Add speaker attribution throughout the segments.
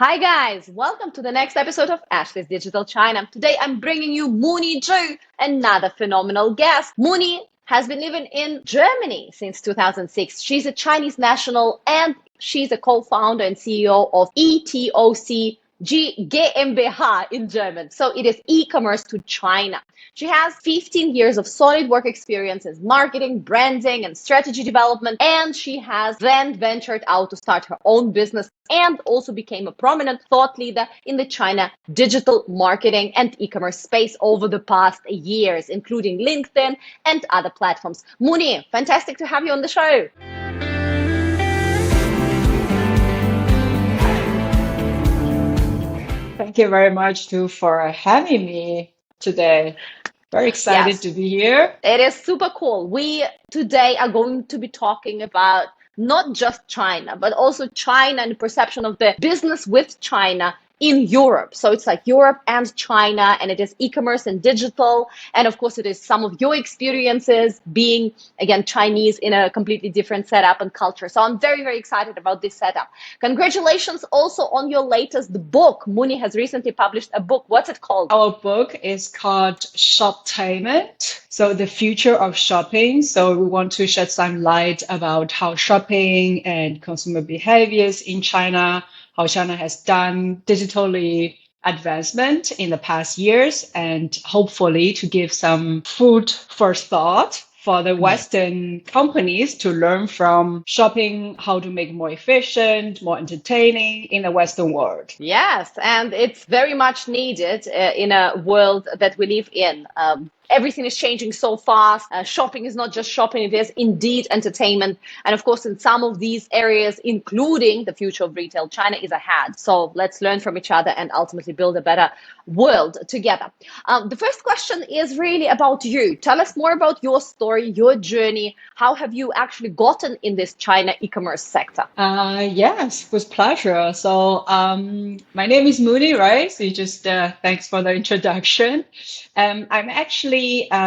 Speaker 1: Hi guys, welcome to the next episode of Ashley's Digital China. Today I'm bringing you Moonie Zhu, another phenomenal guest. Moonie has been living in Germany since 2006. She's a Chinese national and she's a co-founder and CEO of ETOC GmbH in German. So it is e-commerce to China. She has 15 years of solid work experience in marketing, branding, and strategy development. And she has then ventured out to start her own business and also became a prominent thought leader in the China digital marketing and e-commerce space over the past years, including LinkedIn and other platforms. Moonie, fantastic to have you on the show.
Speaker 2: Thank you very much too for having me today. Very excited
Speaker 1: Yes,
Speaker 2: to be here.
Speaker 1: it is super cool. We today are going to be talking about not just China, but also China and the perception of the business with China in Europe. So it's like Europe and China, and it is e-commerce and digital. And of course, it is some of your experiences being, again, Chinese in a completely different setup and culture. So I'm very, very excited about this setup. Congratulations also on your latest book. Moonie has recently published a book. What's it called?
Speaker 2: Our book is called Shopatainment. So the future of shopping. So we want to shed some light about how shopping and consumer behaviors in China, how China has done digitally advancement in the past years, and hopefully to give some food for thought for the Western companies to learn from shopping, how to make it more efficient, more entertaining in the Western world.
Speaker 1: Yes, and it's very much needed in a world that we live in. Everything is changing so fast. Shopping is not just shopping, it is indeed entertainment. And of course, in some of these areas, including the future of retail, China is ahead. So let's learn from each other and ultimately build a better world together. The first question is really about you. Tell us more about your story, your journey. How have you actually gotten in this China e-commerce sector?
Speaker 2: Yes, with pleasure. So, my name is Moonie, right? So you just thanks for the introduction. I'm actually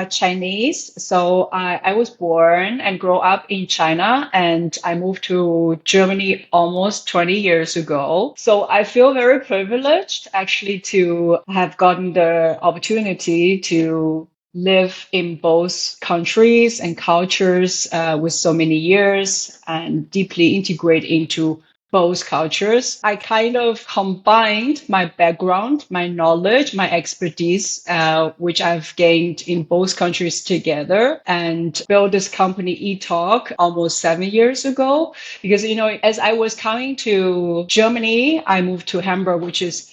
Speaker 2: Chinese. So I was born and grew up in China, and I moved to Germany almost 20 years ago. So I feel very privileged actually to have gotten the opportunity to live in both countries and cultures with so many years and deeply integrate into both cultures. I kind of combined my background, my knowledge, my expertise, which I've gained in both countries together and built this company eTalk almost 7 years ago. Because, as I was coming to Germany, I moved to Hamburg, which is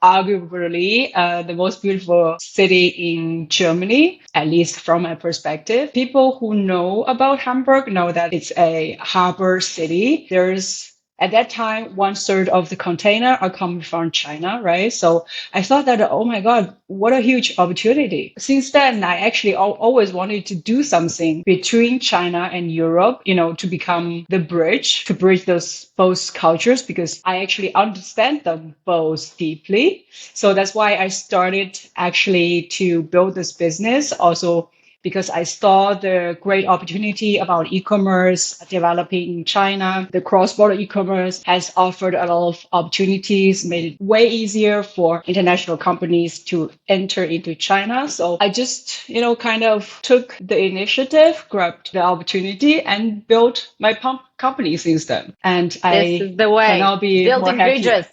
Speaker 2: arguably the most beautiful city in Germany, at least from my perspective. People who know about Hamburg know that it's a harbor city. There's at that time, 1/3 of the container are coming from China, right? So I thought that, oh my God, what a huge opportunity. Since then, I actually always wanted to do something between China and Europe, to become the bridge, to bridge those both cultures, because I actually understand them both deeply. So that's why I started actually to build this business also because I saw the great opportunity about e-commerce developing in China. The cross-border e-commerce has offered a lot of opportunities, made it way easier for international companies to enter into China. So I just, kind of took the initiative, grabbed the opportunity, and built my company since then. And
Speaker 1: This
Speaker 2: I
Speaker 1: is the way,
Speaker 2: cannot be more
Speaker 1: building
Speaker 2: happier.
Speaker 1: bridges.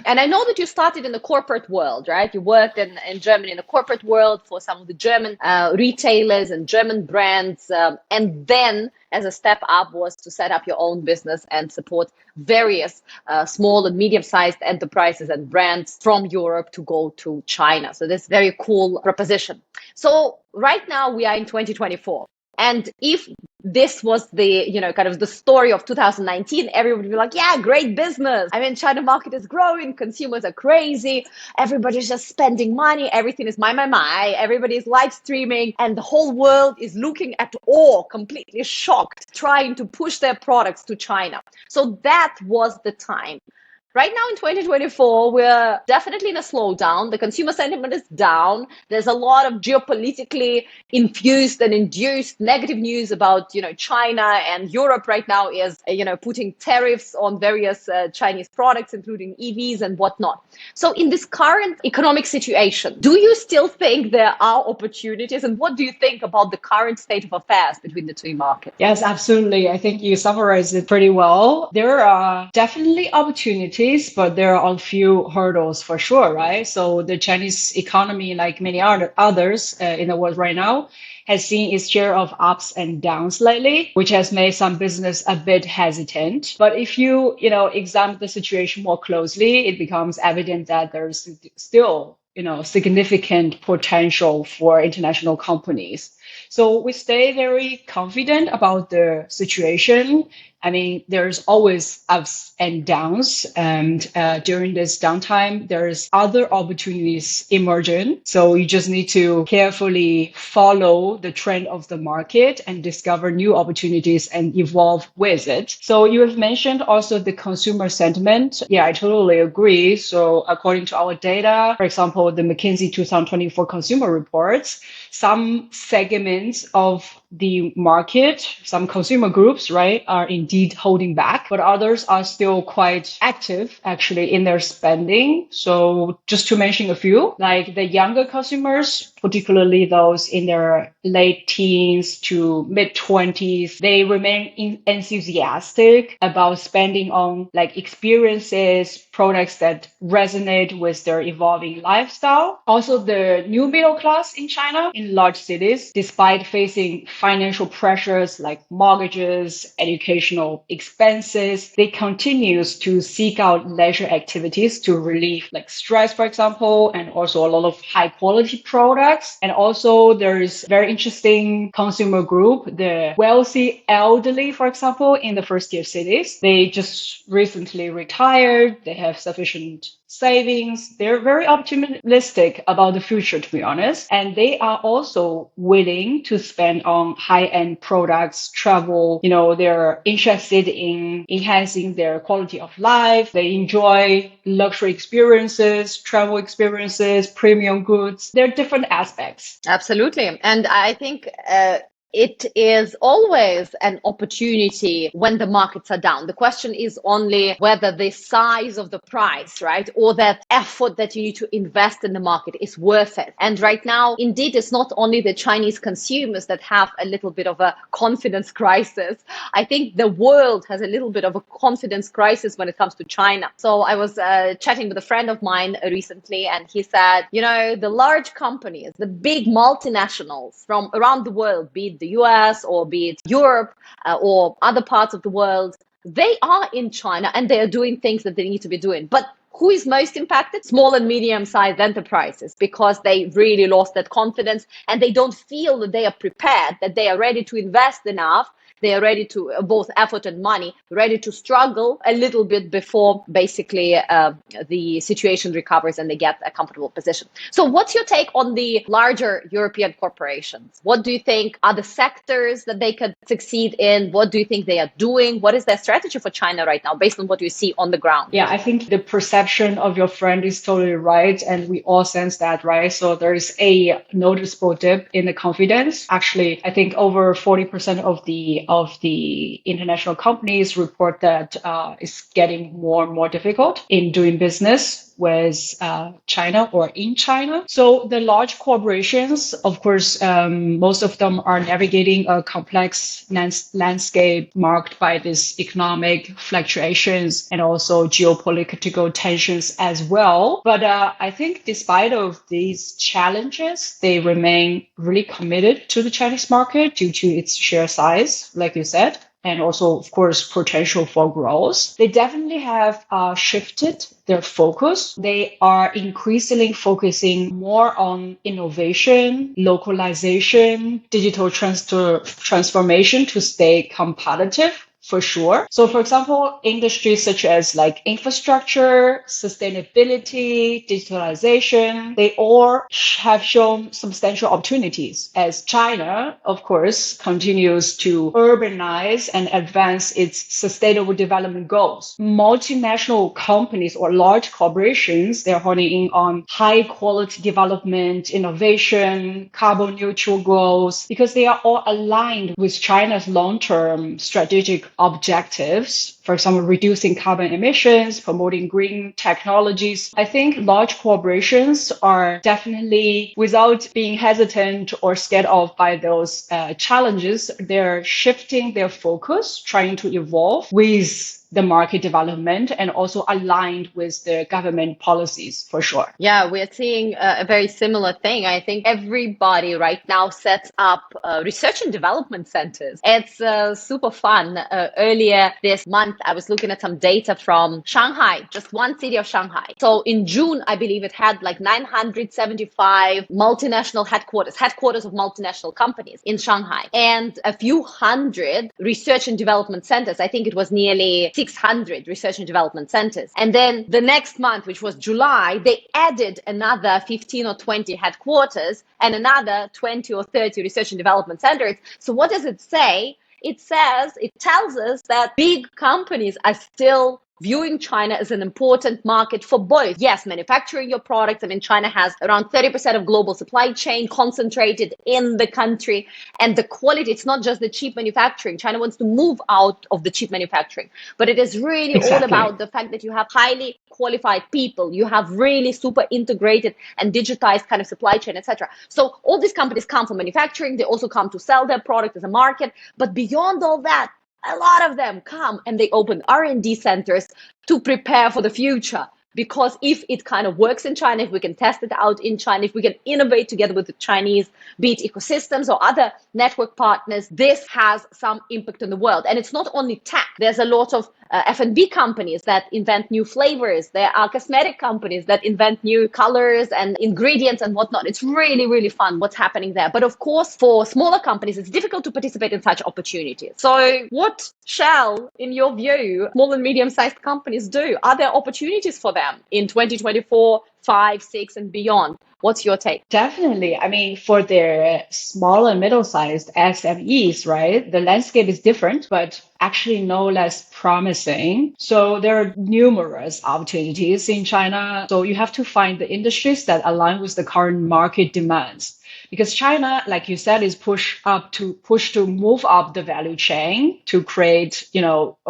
Speaker 1: And I know that you started in the corporate world, right? You worked in Germany in the corporate world for some of the German retailers and German brands. And then, as a step up, was to set up your own business and support various small and medium-sized enterprises and brands from Europe to go to China. So this very cool proposition. So right now we are in 2024. And if this was the, kind of the story of 2019, everybody would be like, yeah, great business. I mean, China market is growing. Consumers are crazy. Everybody's just spending money. Everything is my. Everybody is live streaming. And the whole world is looking at awe, completely shocked, trying to push their products to China. So that was the time. Right now in 2024, we're definitely in a slowdown. The consumer sentiment is down. There's a lot of geopolitically infused and induced negative news about, China, and Europe right now is, putting tariffs on various Chinese products, including EVs and whatnot. So in this current economic situation, do you still think there are opportunities? And what do you think about the current state of affairs between the two markets?
Speaker 2: Yes, absolutely. I think you summarized it pretty well. There are definitely opportunities, but there are a few hurdles for sure, right? So the Chinese economy, like many others in the world right now, has seen its share of ups and downs lately, which has made some business a bit hesitant. But if you examine the situation more closely, it becomes evident that there's still, significant potential for international companies. So we stay very confident about the situation. I mean, there's always ups and downs, and during this downtime, there's other opportunities emerging. So you just need to carefully follow the trend of the market and discover new opportunities and evolve with it. So you have mentioned also the consumer sentiment. Yeah, I totally agree. So according to our data, for example, the McKinsey 2024 consumer reports, some segments of the market, some consumer groups, right, are indeed holding back, but others are still quite active actually in their spending. So just to mention a few, like the younger consumers, particularly those in their late teens to mid 20s, they remain enthusiastic about spending on like experiences, products that resonate with their evolving lifestyle. Also, the new middle class in China, in large cities, despite facing financial pressures like mortgages, educational expenses, they continues to seek out leisure activities to relieve like stress, for example, and also a lot of high quality products. And also there is very interesting consumer group, the wealthy elderly, for example, in the first tier cities. They just recently retired. They have sufficient savings. They're very optimistic about the future, to be honest. And they are also willing to spend on high-end products, travel. They're interested in enhancing their quality of life. They enjoy luxury experiences, travel experiences, premium goods. There are different aspects.
Speaker 1: Absolutely. And I think it is always an opportunity when the markets are down. The question is only whether the size of the price, right, or that effort that you need to invest in the market is worth it. And right now, indeed, it's not only the Chinese consumers that have a little bit of a confidence crisis. I think the world has a little bit of a confidence crisis when it comes to China. So I was chatting with a friend of mine recently, and he said, the large companies, the big multinationals from around the world, be it the US or be it Europe or other parts of the world, they are in China and they are doing things that they need to be doing. But who is most impacted? Small and medium-sized enterprises, because they really lost that confidence and they don't feel that they are prepared, that they are ready to invest enough. They are ready to both effort and money, ready to struggle a little bit before basically the situation recovers and they get a comfortable position. So what's your take on the larger European corporations? What do you think are the sectors that they could succeed in? What do you think they are doing? What is their strategy for China right now based on what you see on the ground?
Speaker 2: Yeah, I think the perception of your friend is totally right. And we all sense that, right? So there is a noticeable dip in the confidence. Actually, I think over 40% of the international companies report that it's getting more and more difficult in doing business with China or in China. So the large corporations, of course, most of them are navigating a complex landscape marked by these economic fluctuations and also geopolitical tensions as well. But I think despite of these challenges, they remain really committed to the Chinese market due to its sheer size, like you said, and also, of course, potential for growth. They definitely have shifted their focus. They are increasingly focusing more on innovation, localization, digital transformation to stay competitive. for sure. So for example, industries such as like infrastructure, sustainability, digitalization, they all have shown substantial opportunities as China, of course, continues to urbanize and advance its sustainable development goals. Multinational companies or large corporations, they're honing in on high quality development, innovation, carbon neutral goals, because they are all aligned with China's long-term strategic objectives. For example, reducing carbon emissions, promoting green technologies. I think large corporations are definitely, without being hesitant or scared off by those challenges, they're shifting their focus, trying to evolve with the market development and also aligned with the government policies for sure.
Speaker 1: Yeah, we're seeing a very similar thing. I think everybody right now sets up research and development centers. It's super fun. Earlier this month, I was looking at some data from Shanghai, just one city of Shanghai. So in June, I believe it had like 975 multinational headquarters of multinational companies in Shanghai, and a few hundred research and development centers. I think it was nearly 600 research and development centers. And then the next month, which was July, they added another 15 or 20 headquarters and another 20 or 30 research and development centers. So what does it say? It tells us that big companies are still viewing China as an important market for both. Yes, manufacturing your products. I mean, China has around 30% of global supply chain concentrated in the country. And the quality, it's not just the cheap manufacturing. China wants to move out of the cheap manufacturing. But it is really all about the fact that you have highly qualified people. You have really super integrated and digitized kind of supply chain, etc. So all these companies come from manufacturing. They also come to sell their product as a market. But beyond all that, a lot of them come and they open R&D centers to prepare for the future. Because if it kind of works in China, if we can test it out in China, if we can innovate together with the Chinese, be it ecosystems or other network partners, this has some impact on the world. And it's not only tech. There's a lot of F&B companies that invent new flavors. There are cosmetic companies that invent new colors and ingredients and whatnot. It's really, really fun what's happening there. But of course, for smaller companies, it's difficult to participate in such opportunities. So what shall, in your view, small and medium-sized companies do? Are there opportunities for them in 2024, 5, 6, and beyond? What's your take?
Speaker 2: Definitely. I mean, for their small and middle-sized SMEs, right, the landscape is different, but actually no less promising. So there are numerous opportunities in China. So you have to find the industries that align with the current market demands. Because China, like you said, is push to move up the value chain to create,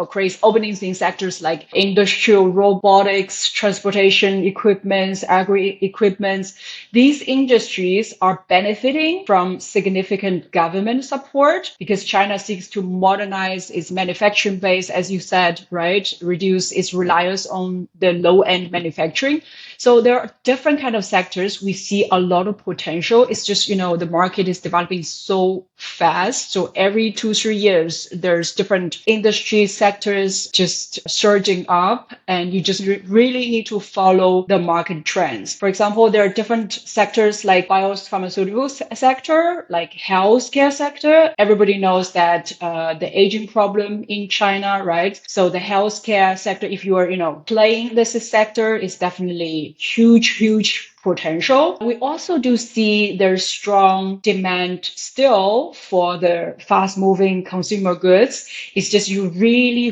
Speaker 2: create openings in sectors like industrial robotics, transportation equipments, agri equipments. These industries are benefiting from significant government support because China seeks to modernize its manufacturing base, as you said, right? Reduce its reliance on the low-end manufacturing. So there are different kind of sectors. We see a lot of potential. It's just, the market is developing so fast. So every 2-3 years, there's different industry sectors just surging up, and you just really need to follow the market trends. For example, there are different sectors like biopharmaceutical sector, like healthcare sector. Everybody knows that the aging problem in China, right? So the healthcare sector, if you are, playing this sector, is definitely huge potential. We also do see there's strong demand still for the fast-moving consumer goods. It's just you really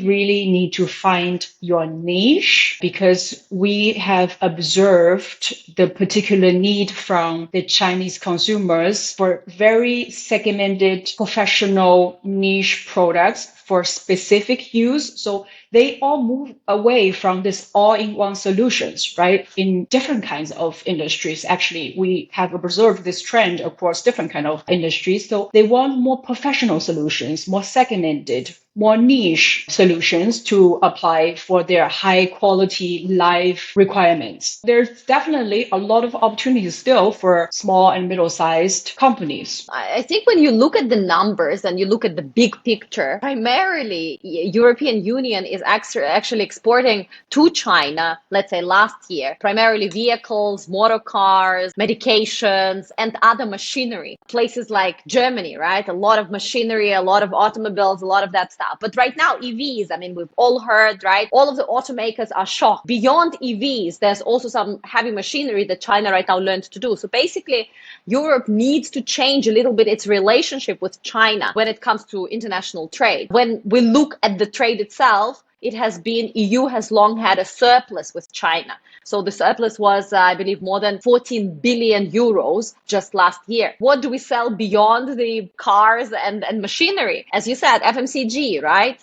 Speaker 2: need to find your niche, because we have observed the particular need from the Chinese consumers for very segmented professional niche products for specific use. So they all move away from this all-in-one solutions, right? In different kinds of industries. Actually, we have observed this trend across different kind of industries. So they want more professional solutions, more segmented, more niche solutions to apply for their high quality life requirements. There's definitely a lot of opportunities still for small and middle-sized companies.
Speaker 1: I think when you look at the numbers and you look at the big picture, primarily European Union is actually exporting to China, let's say last year, primarily vehicles, motor cars, medications, and other machinery. Places like Germany, right? A lot of machinery, a lot of automobiles, a lot of that stuff stuff. But right now, EVs, I mean, we've all heard, right? All of the automakers are shocked. Beyond EVs, there's also some heavy machinery that China right now learned to do. So basically, Europe needs to change a little bit its relationship with China when it comes to international trade. When we look at the trade itself, it has been, EU has long had a surplus with China. So the surplus was, I believe, more than 14 billion euros just last year. What do we sell beyond the cars and machinery? As you said, FMCG, right?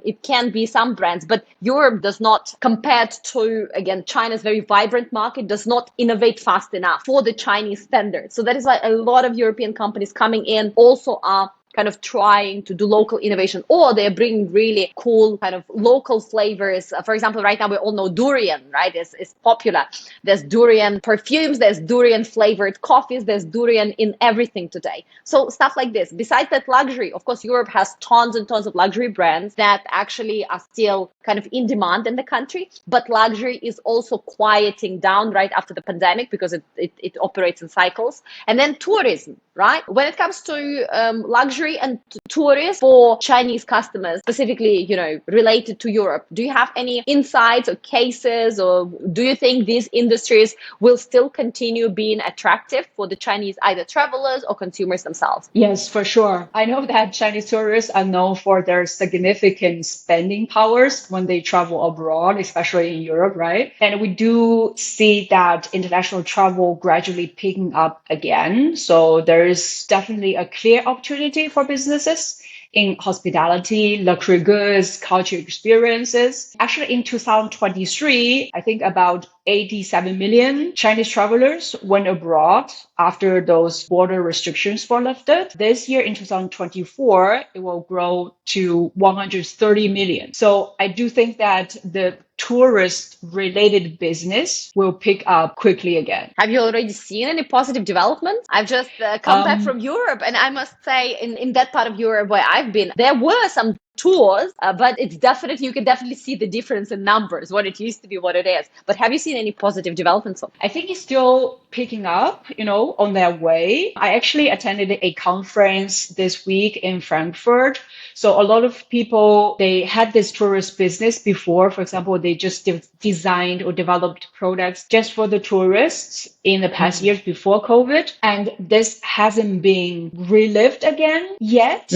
Speaker 1: It can be some brands, but Europe does not, compared to, again, China's very vibrant market, does not innovate fast enough for the Chinese standards. So that is why a lot of European companies coming in also are kind of trying to do local innovation, or they're bringing really cool kind of local flavors. For example, right now we all know durian, right? It's popular. There's durian perfumes, there's durian flavored coffees, there's durian in everything today. So stuff like this. Besides that luxury, of course, Europe has tons and tons of luxury brands that actually are still kind of in demand in the country, but luxury is also quieting down right after the pandemic because it operates in cycles. And then tourism, right? When it comes to luxury and tourism for Chinese customers, specifically, related to Europe, do you have any insights or cases, or do you think these industries will still continue being attractive for the Chinese, either travelers or consumers themselves?
Speaker 2: Yes, for sure. I know that Chinese tourists are known for their significant spending powers when they travel abroad, especially in Europe, right? And we do see that international travel gradually picking up again. So there is definitely a clear opportunity for businesses in hospitality, luxury goods, cultural experiences. Actually, in 2023, I think about 87 million Chinese travelers went abroad after those border restrictions were lifted. This year in 2024, it will grow to 130 million. So I do think that the tourist related business will pick up quickly again.
Speaker 1: Have you already seen any positive developments? I've just come back from Europe, and I must say in that part of Europe where I've been, there were some tours, but you can definitely see the difference in numbers, what it used to be, what it is. But have you seen any positive developments?
Speaker 2: I think it's still picking up, on their way. I actually attended a conference this week in Frankfurt. So a lot of people, they had this tourist business before. For example, they just designed or developed products just for the tourists in the past years before COVID. And this hasn't been relived again yet.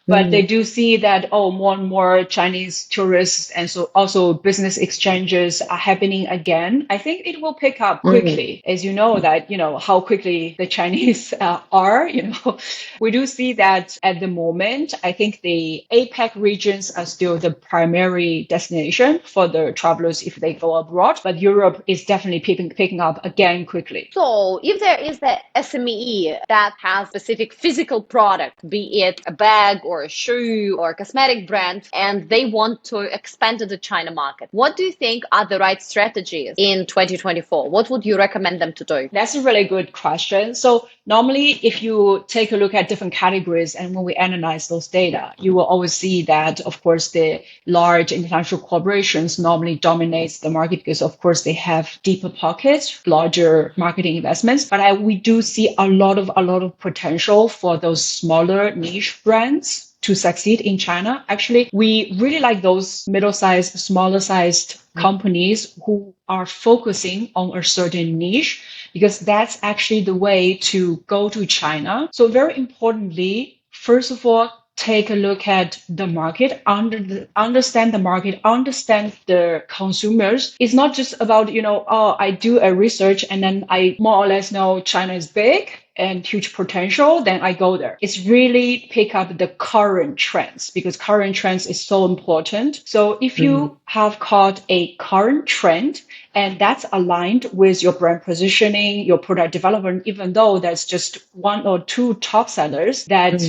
Speaker 2: But they do see that, more and more Chinese tourists and so also business exchanges are happening again. I think it will pick up quickly, as you know, that, how quickly the Chinese are, We do see that at the moment. I think the APAC regions are still the primary destination for the travelers if they go abroad, but Europe is definitely picking up again quickly.
Speaker 1: So if there is the SME that has specific physical product, be it a bag or a shoe or a cosmetic brand, and they want to expand to the China market, what do you think are the right strategies in 2024? What would you recommend them to do?
Speaker 2: That's a really good question. So normally, if you take a look at different categories and when we analyze those data, you will always see that, of course, the large international corporations normally dominates the market because, of course, they have deeper pockets, larger marketing investments. But we do see a lot of potential for those smaller niche brands to succeed in China. Actually, we really like those middle-sized, smaller-sized companies who are focusing on a certain niche, because that's actually the way to go to China. So very importantly, first of all, take a look at the market, understand the market, understand the consumers. It's not just about, I do a research and then I more or less know China is big and huge potential, then I go there. It's really pick up the current trends, because current trends is so important. So if you have caught a current trend and that's aligned with your brand positioning, your product development, even though there's just one or two top sellers that,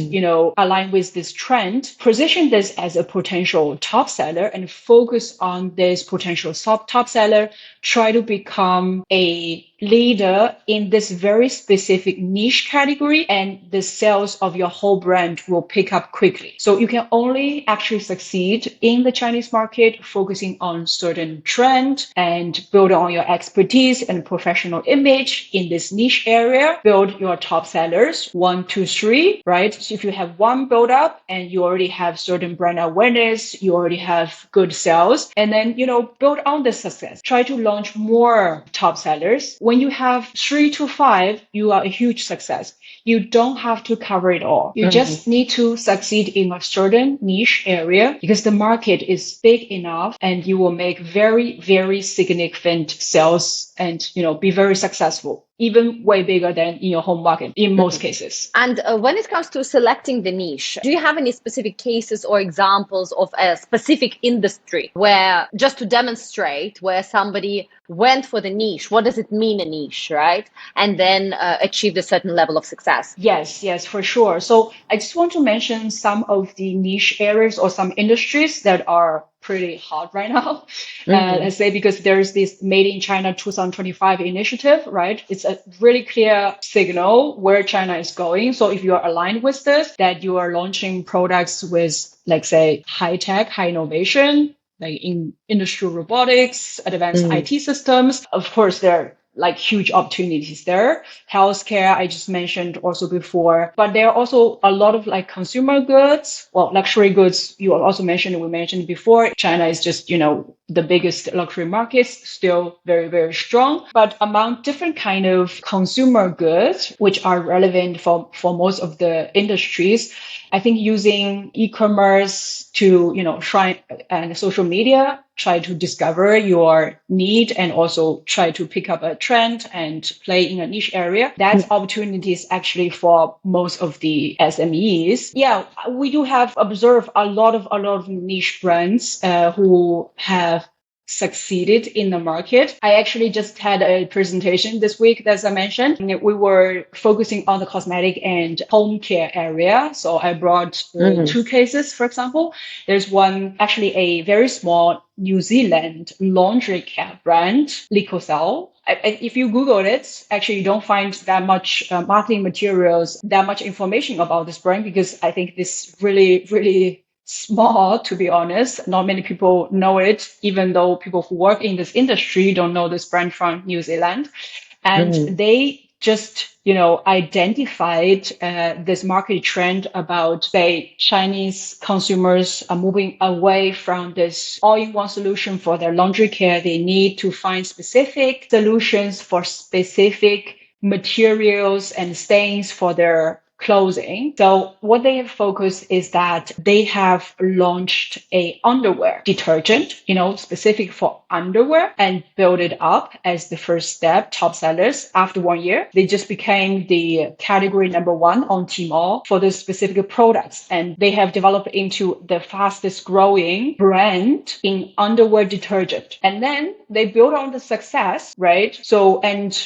Speaker 2: align with this trend, position this as a potential top seller and focus on this potential top seller, try to become a leader in this very specific niche category, and the sales of your whole brand will pick up quickly. So you can only actually succeed in the Chinese market focusing on certain trend and build on your expertise and professional image in this niche area. Build your top sellers, 1, 2, 3, right? So if you have one build up and you already have certain brand awareness, you already have good sales, and then, build on the success. Try to launch more top sellers. When you have 3 to 5, you are a huge success. You don't have to cover it all. You just need to succeed in a certain niche area because the market is big enough and you will make very, very significant sales and, be very successful, even way bigger than in your home market in most cases.
Speaker 1: And when it comes to selecting the niche, do you have any specific cases or examples of a specific industry where, just to demonstrate, where somebody went for the niche? What does it mean, a niche, right? And then achieved a certain level of success?
Speaker 2: Yes, for sure. So I just want to mention some of the niche areas or some industries that are pretty hot right now. Let's say because there's this Made in China 2025 initiative, right? It's a really clear signal where China is going. So if you are aligned with this, that you are launching products with, like, say, high tech, high innovation, like in industrial robotics, advanced IT systems, of course, there are like huge opportunities there. Healthcare, I just mentioned also before, but there are also a lot of like consumer goods, luxury goods. You also mentioned, we mentioned before, China is just, the biggest luxury markets, still very, very strong. But among different kind of consumer goods, which are relevant for most of the industries, I think using e-commerce to, try and social media, try to discover your need and also try to pick up a trend and play in a niche area. That's opportunities actually for most of the SMEs. Yeah, we do have observed a lot of niche brands who have succeeded in the market. I actually just had a presentation this week, as I mentioned. We were focusing on the cosmetic and home care area. So I brought 2 cases, for example. There's one, actually a very small New Zealand laundry care brand, Licosal. If you Google it, actually you don't find that much marketing materials, that much information about this brand, because I think this really, really small, to be honest. Not many people know it, even though people who work in this industry don't know this brand from New Zealand. And they just, identified this market trend about, say, Chinese consumers are moving away from this all-in-one solution for their laundry care. They need to find specific solutions for specific materials and stains for their clothing. So what they have focused is that they have launched a underwear detergent, specific for underwear, and built it up as the first step, top sellers. After 1 year, they just became the category number 1 on Tmall for the specific products. And they have developed into the fastest growing brand in underwear detergent. And then they build on the success, right? So, and,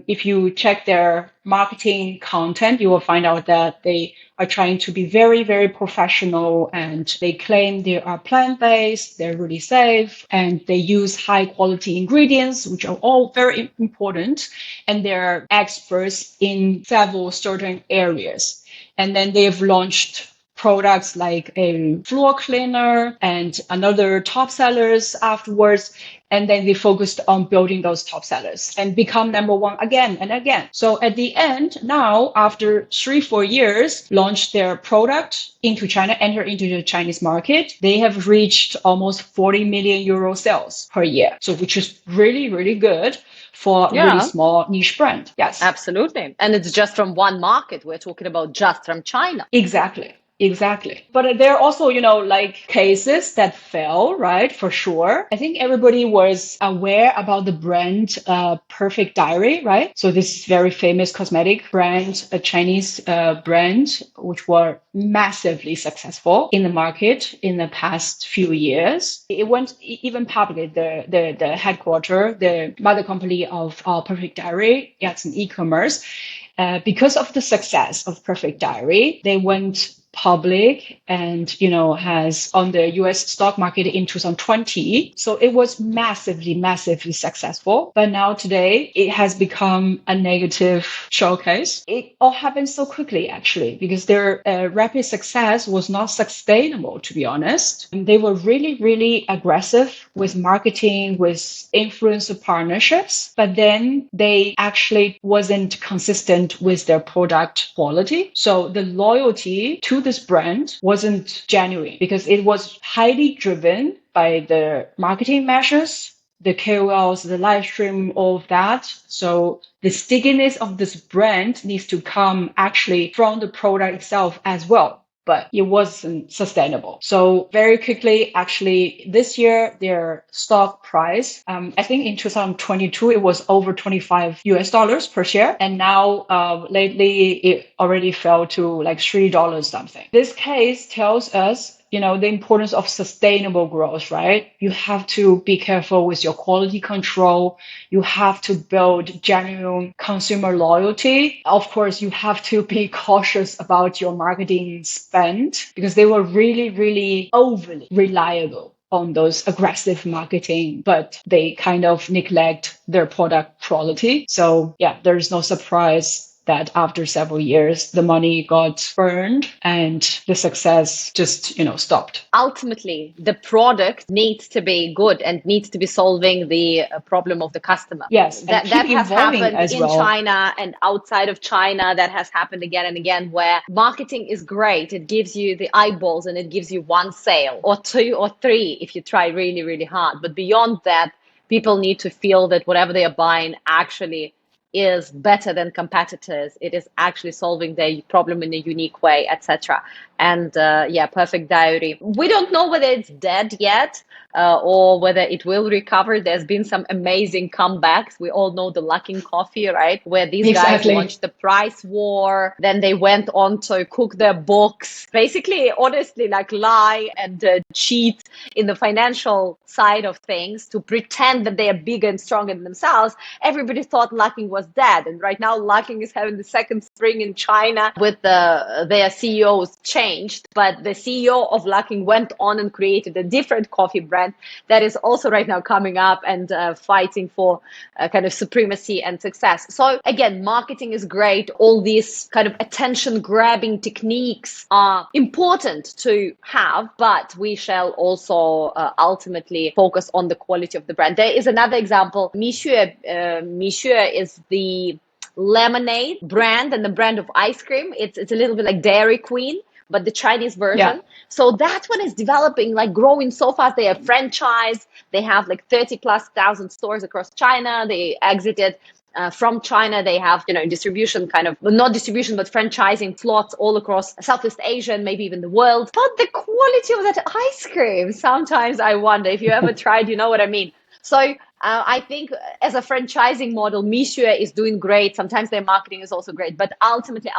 Speaker 2: if you check their marketing content, you will find out that they are trying to be very, very professional, and they claim they are plant-based, they're really safe, and they use high quality ingredients, which are all very important, and they're experts in several certain areas. And then they've launched products like a floor cleaner and another top sellers afterwards. And then they focused on building those top sellers and become number 1 again and again. So at the end, now, after 3-4 years, launched their product into China, enter into the Chinese market. They have reached almost 40 million euro sales per year. So which is really, really good for a really small niche brand. Yes.
Speaker 1: Absolutely. And it's just from one market. We're talking about just from China.
Speaker 2: Exactly. But there are also, like cases that fell, right? For sure. I think everybody was aware about the brand Perfect Diary, right? So this is very famous cosmetic brand, a Chinese brand, which were massively successful in the market in the past few years. It went even public, the headquarter, the mother company of Perfect Diary. Yeah, it's an e-commerce. Because of the success of Perfect Diary, they went public and, has on the US stock market in 2020. So it was massively, massively successful. But now today it has become a negative showcase. It all happened so quickly, actually, because their rapid success was not sustainable, to be honest. And they were really, really aggressive with marketing, with influencer partnerships, but then they actually wasn't consistent with their product quality. So the loyalty to this brand wasn't genuine because it was highly driven by the marketing measures, the KOLs, the live stream, all of that. So the stickiness of this brand needs to come actually from the product itself as well. But it wasn't sustainable. So very quickly, actually, this year, their stock price, I think in 2022, it was over 25 US dollars per share. And now, lately, it already fell to like $3 something. This case tells us the importance of sustainable growth, right? You have to be careful with your quality control. You have to build genuine consumer loyalty. Of course, you have to be cautious about your marketing spend because they were really, really overly reliable on those aggressive marketing, but they kind of neglect their product quality. So yeah, there is no surprise that after several years, the money got burned and the success just, stopped.
Speaker 1: Ultimately, the product needs to be good and needs to be solving the problem of the customer.
Speaker 2: Yes, and
Speaker 1: that
Speaker 2: keep
Speaker 1: has
Speaker 2: evolving
Speaker 1: happened
Speaker 2: as
Speaker 1: in
Speaker 2: well.
Speaker 1: China and outside of China. That has happened again and again, where marketing is great. It gives you the eyeballs and it gives you one sale or two or three if you try really, really hard. But beyond that, people need to feel that whatever they are buying actually is better than competitors. It is actually solving their problem in a unique way, etc. And yeah, Perfect Diary. We don't know whether it's dead yet or whether it will recover. There's been some amazing comebacks. We all know the Luckin Coffee, right? Where these guys
Speaker 2: Exactly.
Speaker 1: launched the price war. Then they went on to cook their books. Basically, honestly, like lie and cheat in the financial side of things to pretend that they are bigger and stronger than themselves. Everybody thought Luckin was dead. And right now, Luckin is having the second spring in China with their CEOs changed. But the CEO of Luckin went on and created a different coffee brand that is also right now coming up and fighting for kind of supremacy and success. So again, marketing is great. All these kind of attention grabbing techniques are important to have, but we shall also ultimately focus on the quality of the brand. There is another example. Mixue is the lemonade brand and the brand of ice cream. It's a little bit like Dairy Queen, but the Chinese version.
Speaker 2: Yeah.
Speaker 1: So that one is developing, like growing so fast. They have franchise. They have like 30,000+ stores across China. They exited from China. They have, distribution kind of, well, not distribution, but franchising plots all across Southeast Asia and maybe even the world. But the quality of that ice cream, sometimes I wonder if you ever tried, you know what I mean? So I think as a franchising model, Mixue is doing great. Sometimes their marketing is also great, but ultimately,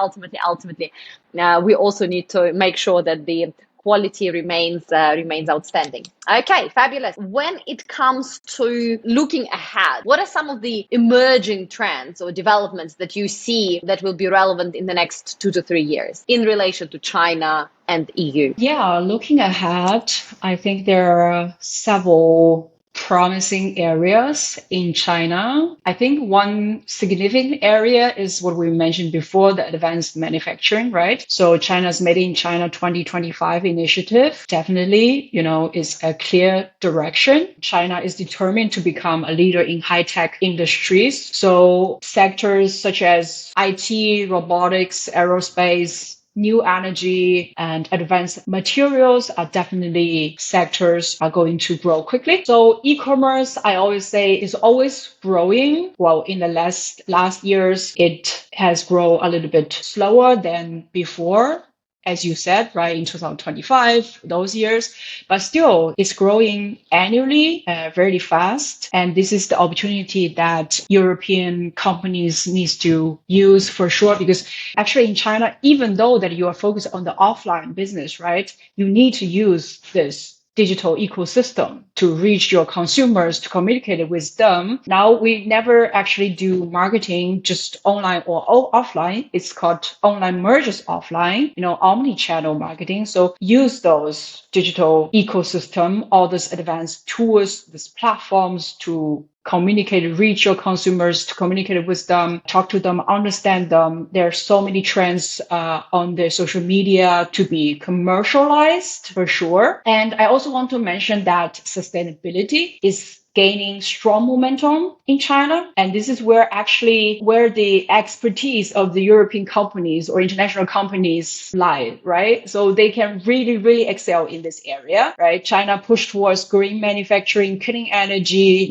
Speaker 1: we also need to make sure that the quality remains outstanding. Okay, fabulous. When it comes to looking ahead, what are some of the emerging trends or developments that you see that will be relevant in the next 2 to 3 years in relation to China and EU?
Speaker 2: Yeah, looking ahead, I think there are several promising areas in China. I think one significant area is what we mentioned before, the advanced manufacturing, right? So China's Made in China 2025 initiative definitely, is a clear direction. China is determined to become a leader in high-tech industries. So sectors such as IT, robotics, aerospace, new energy and advanced materials are definitely sectors are going to grow quickly. So e-commerce, I always say, is always growing. Well, in the last years, it has grown a little bit slower than before, as you said, right, in 2025, those years, but still it's growing annually very fast. And this is the opportunity that European companies needs to use for sure, because actually in China, even though that you are focused on the offline business, right, you need to use this digital ecosystem to reach your consumers, to communicate with them. Now we never actually do marketing just online or offline. It's called online merges offline, omni-channel marketing. So use those digital ecosystem, all these advanced tools, these platforms to communicate, reach your consumers, to communicate with them, talk to them, understand them. There are so many trends on the social media to be commercialized for sure. And I also want to mention that sustainability is gaining strong momentum in China. And this is where the expertise of the European companies or international companies lie, right? So they can really, really excel in this area, right? China pushed towards green manufacturing, clean energy,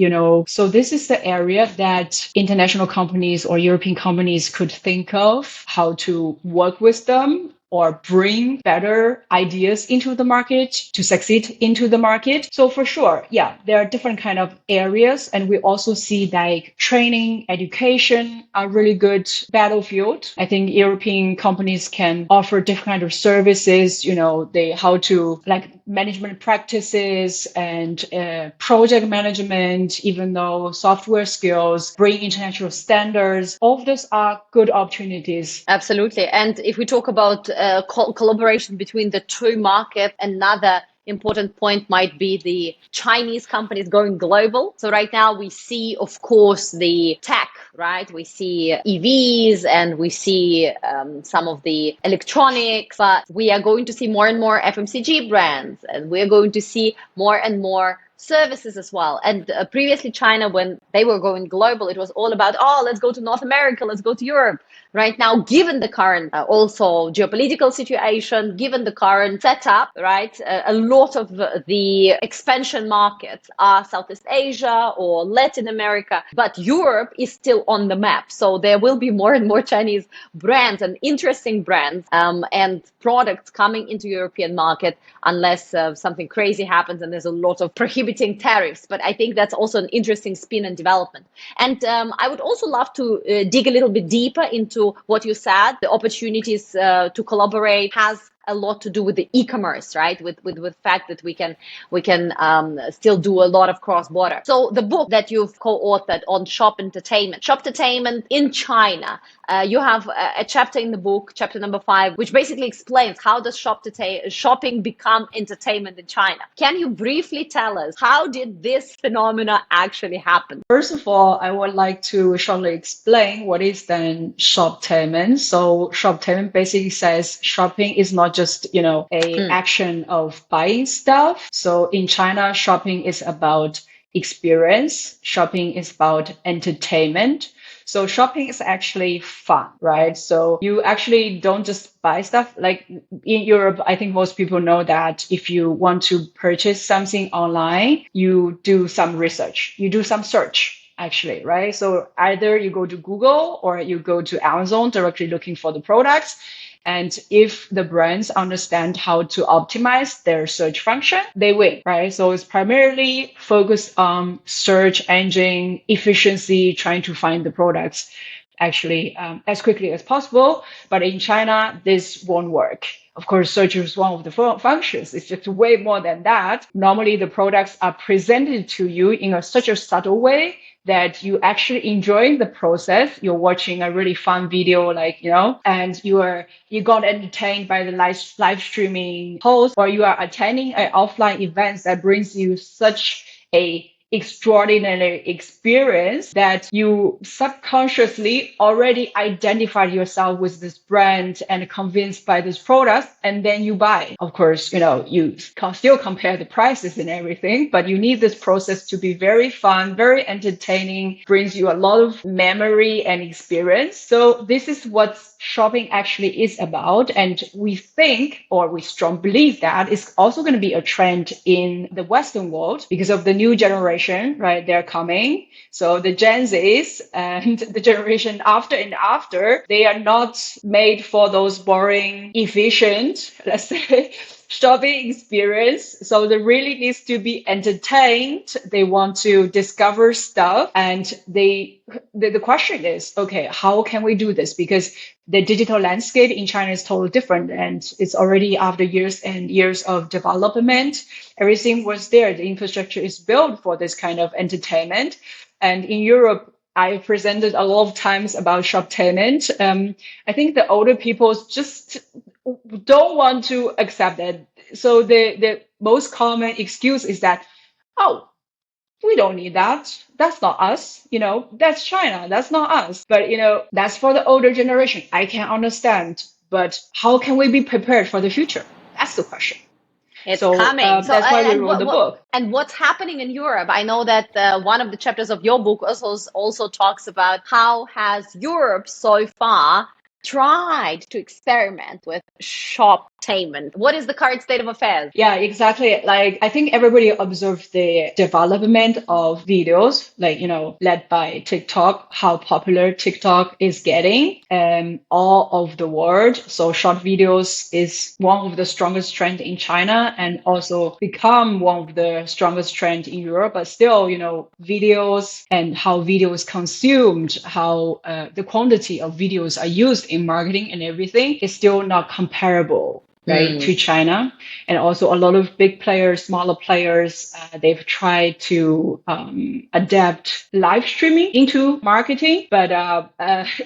Speaker 2: So this is the area that international companies or European companies could think of how to work with them or bring better ideas into the market to succeed into the market. So for sure, yeah, there are different kind of areas. And we also see like training, education are really good battlefield. I think European companies can offer different kind of services, how to like management practices and project management, even though software skills, bring international standards. All of those are good opportunities.
Speaker 1: Absolutely. And if we talk about collaboration between the two markets, another important point might be the Chinese companies going global. So right now we see, of course, the tech, right? We see EVs and we see some of the electronics, but we are going to see more and more FMCG brands, and we're going to see more and more services as well. And previously China, when they were going global, it was all about, oh, let's go to North America, let's go to Europe. Right now, given the current also geopolitical situation, given the current setup, right, a lot of the expansion markets are Southeast Asia or Latin America, but Europe is still on the map. So there will be more and more Chinese brands and interesting brands and products coming into European market unless something crazy happens and there's a lot of prohibiting tariffs. But I think that's also an interesting spin and development. And I would also love to dig a little bit deeper into what you said. The opportunities to collaborate has a lot to do with the e-commerce, right? With the fact that we can still do a lot of cross border. So the book that you've co-authored on Shopatainment in China, you have a chapter in the book, chapter number 5, which basically explains how does shopping become entertainment in China. Can you briefly tell us how did this phenomena actually happen?
Speaker 2: First of all, I would like to shortly explain what is then shoptainment. So shoptainment basically says shopping is not just, action of buying stuff. So in China, shopping is about experience. Shopping is about entertainment. So shopping is actually fun, right? So you actually don't just buy stuff. Like in Europe, I think most people know that if you want to purchase something online, you do some research, you do some search actually, right? So either you go to Google or you go to Amazon directly looking for the products. And if the brands understand how to optimize their search function, they win, right? So it's primarily focused on search engine efficiency, trying to find the products actually as quickly as possible. But in China, this won't work. Of course, search is one of the functions. It's just way more than that. Normally, the products are presented to you in such a subtle way that you actually enjoying the process. You're watching a really fun video, and you got entertained by the live streaming host, or you are attending an offline event that brings you such a extraordinary experience that you subconsciously already identified yourself with this brand and convinced by this product, and then you buy. Of course, you can still compare the prices and everything, but you need this process to be very fun, very entertaining, brings you a lot of memory and experience. So this is what shopping actually is about. And we think, or we strongly believe that it's also going to be a trend in the Western world because of the new generation, right? They're coming. So the Gen Zs and the generation after and after, they are not made for those boring, efficient, let's say, shopping experience. So they really needs to be entertained. They want to discover stuff, and the question is, okay, how can we do this? Because the digital landscape in China is totally different, and it's already after years and years of development. Everything was there. The infrastructure is built for this kind of entertainment. And in Europe, I presented a lot of times about Shopatainment. I think the older people just don't want to accept it. So the most common excuse is that, oh, we don't need that. That's not us. That's China. That's not us. But, that's for the older generation. I can understand. But how can we be prepared for the future? That's the question.
Speaker 1: It's
Speaker 2: So
Speaker 1: coming. So,
Speaker 2: that's why we
Speaker 1: and
Speaker 2: wrote the book.
Speaker 1: and what's happening in Europe? I know that one of the chapters of your book also talks about how has Europe so far tried to experiment with shoptainment. What is the current state of affairs?
Speaker 2: Yeah, exactly. Like, I think everybody observed the development of videos, like, led by TikTok, how popular TikTok is getting all over the world. So short videos is one of the strongest trend in China and also become one of the strongest trend in Europe. But still, videos and how video is consumed, how the quantity of videos are used in marketing and everything is still not comparable, right, to China. And also a lot of big players, smaller players, they've tried to adapt live streaming into marketing, but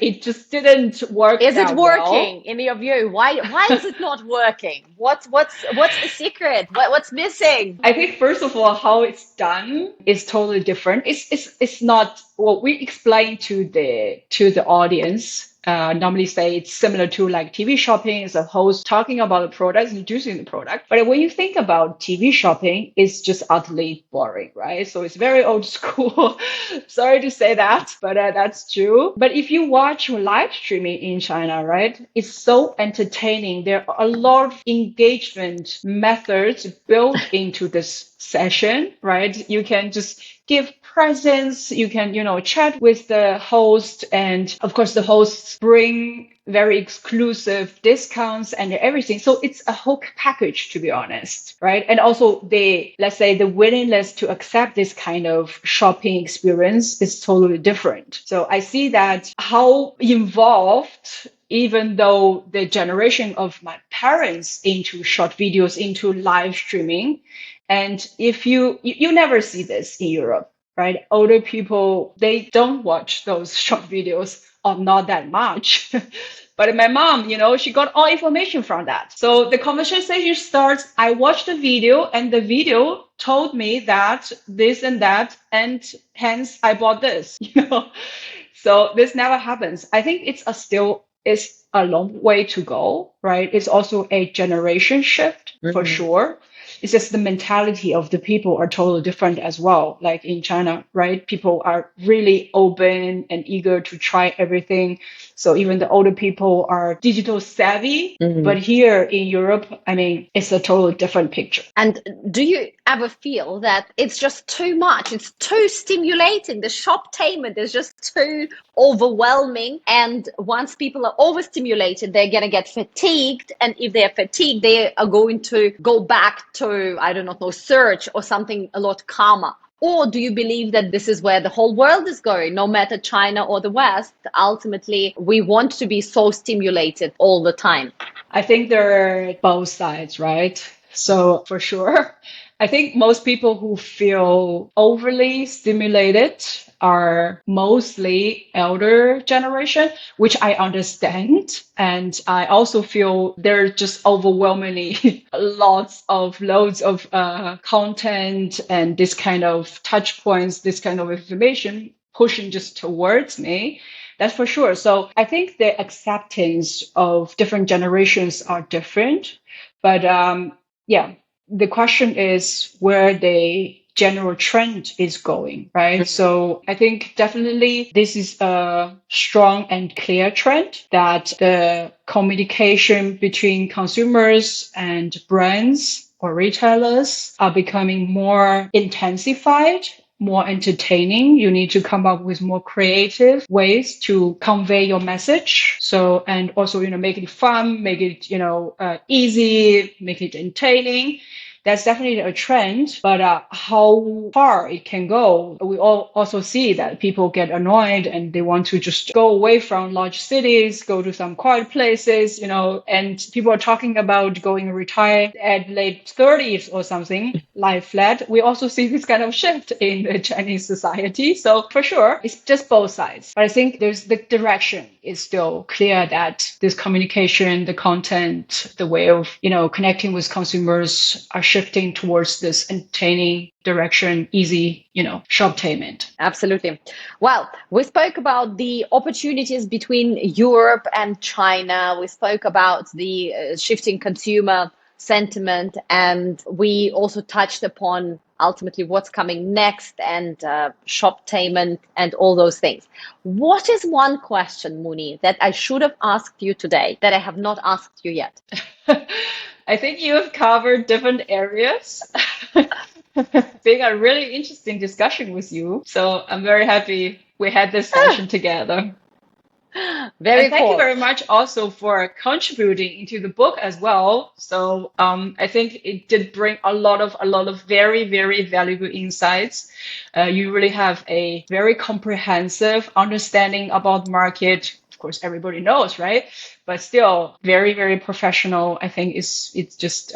Speaker 2: it just didn't work.
Speaker 1: Is it
Speaker 2: that
Speaker 1: working
Speaker 2: well.
Speaker 1: in your view? Why is it not working? What's the secret? What's missing?
Speaker 2: I think first of all, how it's done is totally different. It's not what we explain to the audience. Normally say it's similar to like TV shopping. It's a host talking about the product, introducing the product. But when you think about TV shopping, it's just utterly boring, right? So it's very old school. Sorry to say that, but that's true. But if you watch live streaming in China, right, it's so entertaining. There are a lot of engagement methods built into this session, right? You can just give presents, you can, chat with the host, and of course the hosts bring very exclusive discounts and everything. So it's a whole package, to be honest, right? And also let's say the willingness to accept this kind of shopping experience is totally different. So I see that how involved, even though the generation of my parents into short videos, into live streaming, and if you never see this in Europe, right? Older people, they don't watch those short videos or not that much. But my mom, she got all information from that. So the conversation starts, I watched the video and the video told me that this and that, and hence I bought this, So this never happens. I think it's a long way to go, right? It's also a generation shift for sure. It's just the mentality of the people are totally different as well. Like in China, right? People are really open and eager to try everything. So even the older people are digital savvy. But here in Europe, I mean, it's a totally different picture.
Speaker 1: And do you ever feel that it's just too much? It's too stimulating. The shoptainment is just too overwhelming. And once people are overstimulated, they're going to get fatigued. And if they're fatigued, they are going to go back to, I don't know, search or something a lot calmer. Or do you believe that this is where the whole world is going, no matter China or the West? Ultimately, we want to be so stimulated all the time.
Speaker 2: I think there are both sides, right? So for sure, I think most people who feel overly stimulated are mostly elder generation, which I understand. And I also feel there are just overwhelmingly loads of content and this kind of touch points, this kind of information pushing just towards me. That's for sure. So I think the acceptance of different generations are different. But yeah, the question is where the general trend is going, right? So I think definitely this is a strong and clear trend that the communication between consumers and brands or retailers are becoming more intensified, more entertaining. You need to come up with more creative ways to convey your message. So, and also, make it fun, make it, easy, make it entertaining. That's definitely a trend, but how far it can go, we all also see that people get annoyed and they want to just go away from large cities, go to some quiet places, and people are talking about going retire at late 30s or something, lie flat. We also see this kind of shift in the Chinese society. So for sure, it's just both sides. But I think there's the direction is still clear that this communication, the content, the way of, connecting with consumers are shifting towards this entertaining direction, easy, shoptainment.
Speaker 1: Absolutely. Well, we spoke about the opportunities between Europe and China. We spoke about the shifting consumer sentiment, and we also touched upon ultimately what's coming next and shoptainment and all those things. What is one question, Moonie, that I should have asked you today that I have not asked you yet?
Speaker 2: I think you have covered different areas. Being a really interesting discussion with you. So I'm very happy we had this session together.
Speaker 1: Very
Speaker 2: And thank you
Speaker 1: cool.
Speaker 2: very much also for contributing into the book as well. So I think it did bring a lot of very, very valuable insights. You really have a very comprehensive understanding about the market. Of course, everybody knows, right? But still very, very professional. I think it just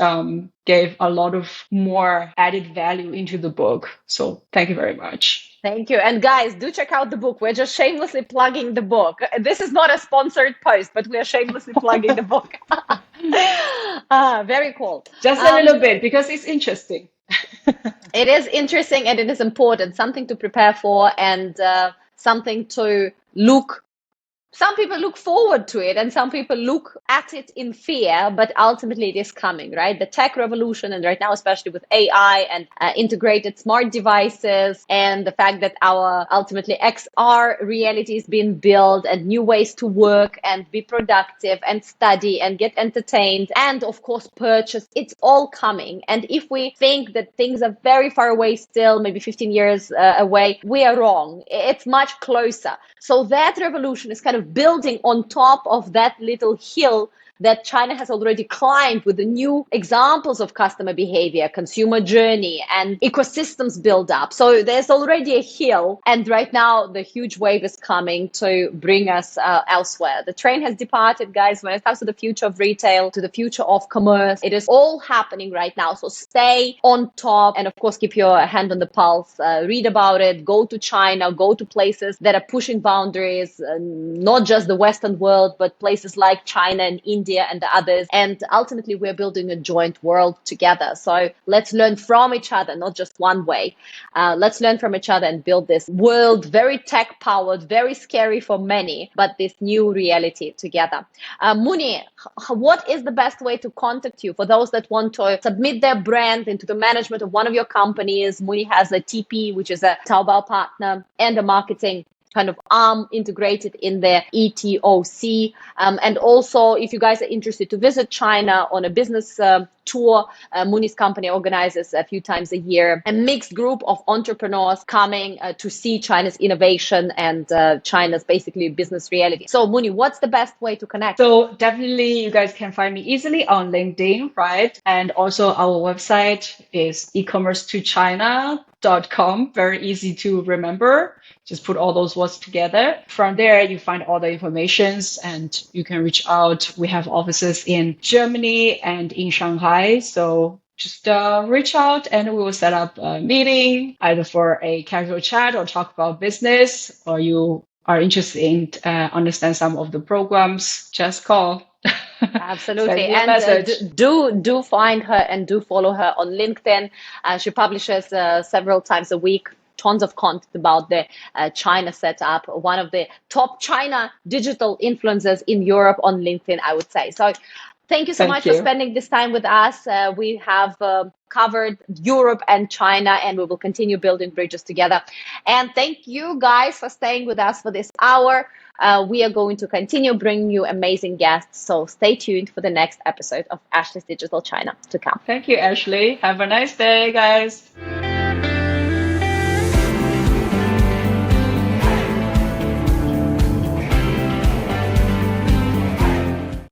Speaker 2: gave a lot of more added value into the book. So thank you very much.
Speaker 1: Thank you. And guys, do check out the book. We're just shamelessly plugging the book. This is not a sponsored post, but we are shamelessly plugging the book. Very cool.
Speaker 2: Just a little bit because it's interesting.
Speaker 1: It is interesting and it is important, something to prepare for and something to look. Some people look forward to it and some people look at it in fear, but ultimately it is coming, right? The tech revolution, and right now, especially with AI and integrated smart devices, and the fact that our ultimately XR reality is being built and new ways to work and be productive and study and get entertained and, of course, purchase, it's all coming. And if we think that things are very far away still, maybe 15 years away, we are wrong. It's much closer. So that revolution is kind of building on top of that little hill that China has already climbed with the new examples of customer behavior, consumer journey, and ecosystems build up. So there's already a hill, and right now the huge wave is coming to bring us elsewhere. The train has departed, guys, when it comes to the future of retail, to the future of commerce. It is all happening right now. So stay on top and, of course, keep your hand on the pulse. Read about it. Go to China. Go to places that are pushing boundaries, not just the Western world, but places like China and India and the others. And ultimately, we're building a joint world together. So let's learn from each other, not just one way. Let's learn from each other and build this world, very tech powered, very scary for many, but this new reality together. Moonie, what is the best way to contact you for those that want to submit their brand into the management of one of your companies? Moonie has a TP, which is a Taobao partner, and a marketing kind of arm integrated in their ETOC. And also, if you guys are interested to visit China on a business tour, Moonie's company organizes a few times a year a mixed group of entrepreneurs coming to see China's innovation and China's basically business reality. So, Moonie, what's the best way to connect?
Speaker 2: So definitely you guys can find me easily on LinkedIn, right? And also our website is ecommerce2china.com. Very easy to remember. Just put all those words together. From there, you find all the informations and you can reach out. We have offices in Germany and in Shanghai. So just reach out and we will set up a meeting either for a casual chat or talk about business, or you are interested in understand some of the programs, just call.
Speaker 1: Absolutely. And do find her and do follow her on LinkedIn. She publishes several times a week tons of content about the China setup, one of the top China digital influencers in Europe on LinkedIn, I would say. So thank you so much for spending this time with us. We have covered Europe and China, and we will continue building bridges together. And thank you guys for staying with us for this hour. We are going to continue bringing you amazing guests. So stay tuned for the next episode of Ashley's Digital China to come.
Speaker 2: Thank you, Ashley. Have a nice day, guys.